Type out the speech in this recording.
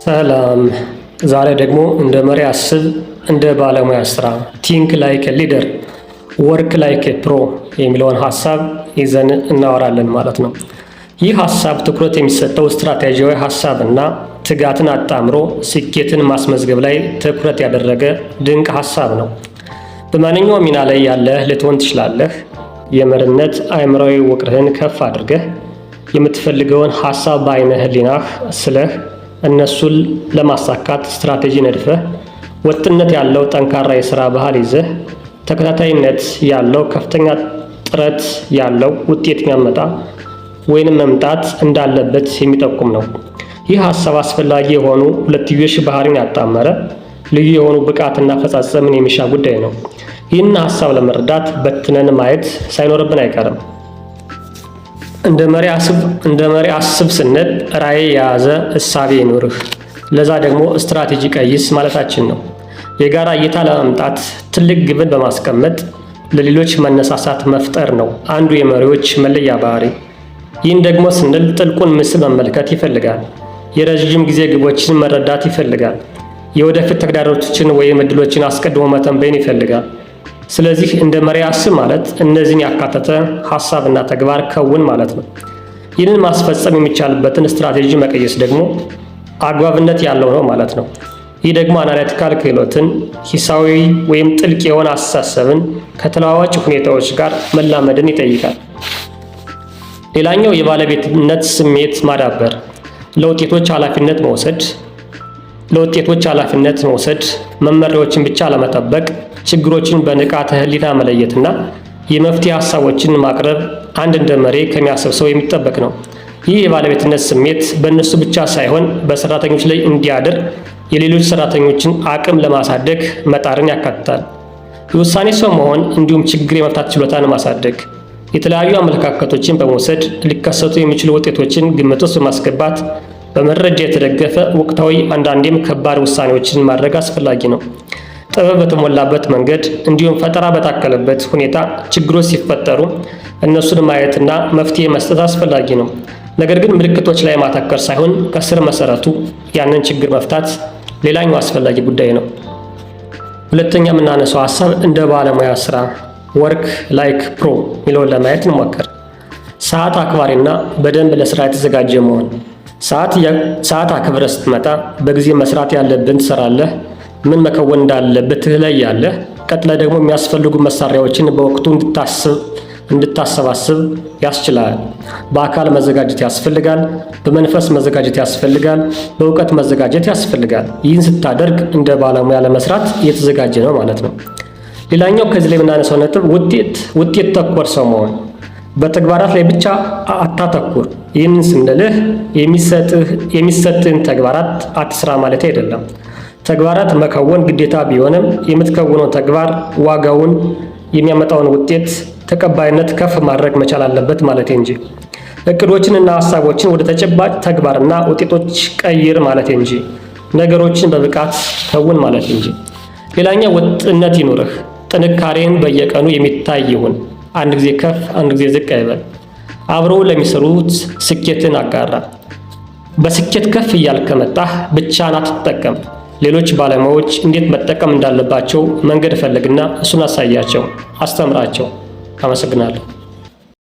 ሰላም። ዛሬ ደግሞ እንደ መሪ አስብ፣ እንደ ባለሙያ ስራ፣ ቲንክ ላይክ ሊደር ወርክ ላይክ ፕሮ የሚለውን ሀሳብ ይዘን እናወራለን ማለት ነው። ይህ ሀሳብ ትኩረት የሚሰጠው ስትራቴጂያዊ ሀሳብ እና ትጋትን አጣምሮ ስኬትን ማስመዝገብ ላይ ትኩረት ያደረገ ድንቅ ሀሳብ ነው። በማንኛውም ሚና ላይ ያለህ ልትሆን ትችላለህ። የመሪነት አእምሯዊ ውቅርህን ከፍ አድርገህ የምትፈልገውን ሀሳብ በአይነ ህሊናህ ስለህ እነሱን ለማሳካት ስትራቴጂ ነድፈህ ወጥነት ያለው ጠንካራ የሥራ ባህል ይዘህ ተከታታይነት ያለው ከፍተኛ ጥረት ያለው ውጤት የሚያመጣ ወይንም መምጣት እንዳለበት የሚጠቁም ነው። ይህ ሀሳብ አስፈላጊ የሆኑ ሁለትዮሽ ባህሪን ያጣመረ ልዩ የሆኑ ብቃትና አፈጻጸምን የሚሻ ጉዳይ ነው። ይህን ሀሳብ ለመረዳት በትነን ማየት ሳይኖርብን አይቀርም። እንደ መሪ አስብ ስንል ራዕይ የያዘ እሳቤ ይኑርህ። ለዛ ደግሞ ስትራቴጂ ቀይስ ማለታችን ነው። የጋራ እይታ ለማምጣት ትልቅ ግብን በማስቀመጥ ለሌሎች መነሳሳት መፍጠር ነው አንዱ የመሪዎች መለያ ባህሪ። ይህን ደግሞ ስንል ጥልቁን ምስል መመልከት ይፈልጋል። የረዥም ጊዜ ግቦችን መረዳት ይፈልጋል። የወደፊት ተግዳሮቶችን ወይም እድሎችን አስቀድሞ መተንበይን ይፈልጋል። ስለዚህ እንደ መሪ አስብ ማለት እነዚህን ያካተተ ሀሳብና ተግባር ከውን ማለት ነው። ይህንን ማስፈጸም የሚቻልበትን ስትራቴጂ መቀየስ ደግሞ አግባብነት ያለው ነው ማለት ነው። ይህ ደግሞ አናሊቲካል ክህሎትን፣ ሂሳዊ ወይም ጥልቅ የሆነ አስተሳሰብን ከተለዋዋጭ ሁኔታዎች ጋር መላመድን ይጠይቃል። ሌላኛው የባለቤትነት ስሜት ማዳበር፣ ለውጤቶች ኃላፊነት መውሰድ፣ መመሪያዎችን ብቻ ለመጠበቅ፣ ችግሮችን በንቃተ ህሊና መለየትና የመፍትሄ ሀሳቦችን ማቅረብ አንድ እንደ መሪ ከሚያስብ ሰው የሚጠበቅ ነው። ይህ የባለቤትነት ስሜት በእነሱ ብቻ ሳይሆን በሰራተኞች ላይ እንዲያድር የሌሎች ሰራተኞችን አቅም ለማሳደግ መጣርን ያካትታል። የውሳኔ ሰው መሆን እንዲሁም ችግር የመፍታት ችሎታን ማሳደግ፣ የተለያዩ አመለካከቶችን በመውሰድ ሊከሰቱ የሚችሉ ውጤቶችን ግምት ውስጥ በማስገባት በመረጃ የተደገፈ ወቅታዊ አንዳንዴም ከባድ ውሳኔዎችን ማድረግ አስፈላጊ ነው። ጥበብ በተሞላበት መንገድ እንዲሁም ፈጠራ በታከለበት ሁኔታ ችግሮች ሲፈጠሩ እነሱን ማየትና መፍትሄ መስጠት አስፈላጊ ነው። ነገር ግን ምልክቶች ላይ ማተኮር ሳይሆን ከስር መሰረቱ ያንን ችግር መፍታት ሌላኛው አስፈላጊ ጉዳይ ነው። ሁለተኛ የምናነሳው ሀሳብ እንደ ባለሙያ ስራ ወርክ ላይክ ፕሮ የሚለውን ለማየት እንሞክር። ሰዓት አክባሪና በደንብ ለስራ የተዘጋጀ መሆን። ሰዓት አክብረህ ስትመጣ በጊዜ መስራት ያለብን ትሰራለህ። ምን መከወን እንዳለበት ትለያለህ። ቀጥለህ ደግሞ የሚያስፈልጉ መሳሪያዎችን በወቅቱ እንድታሰባስብ ያስችላል። በአካል መዘጋጀት ያስፈልጋል። በመንፈስ መዘጋጀት ያስፈልጋል። በእውቀት መዘጋጀት ያስፈልጋል። ይህን ስታደርግ እንደ ባለሙያ ለመስራት እየተዘጋጀ ነው ማለት ነው። ሌላኛው ከዚህ ላይ የምናነሳው ነጥብ ውጤት ተኮር ሰው መሆን። በተግባራት ላይ ብቻ አታተኩር። ይህንን ስንልህ የሚሰጥህን ተግባራት አትስራ ማለት አይደለም። ተግባራት መከወን ግዴታ ቢሆንም የምትከውነው ተግባር ዋጋውን የሚያመጣውን ውጤት ተቀባይነት ከፍ ማድረግ መቻል አለበት ማለት እንጂ እቅዶችንና ሀሳቦችን ወደ ተጨባጭ ተግባርና ውጤቶች ቀይር ማለት እንጂ ነገሮችን በብቃት ከውን ማለት እንጂ። ሌላኛው ወጥነት ይኑርህ። ጥንካሬን በየቀኑ የሚታይ ይሁን። አንድ ጊዜ ከፍ አንድ ጊዜ ዝቅ አይበል። አብረው ለሚሰሩት ስኬትን አጋራ። በስኬት ከፍ እያልክ ከመጣህ ብቻህን አትጠቀም። ሌሎች ባለሙያዎች እንዴት መጠቀም እንዳለባቸው መንገድ ፈልግና እሱን አሳያቸው፣ አስተምራቸው። አመሰግናለሁ።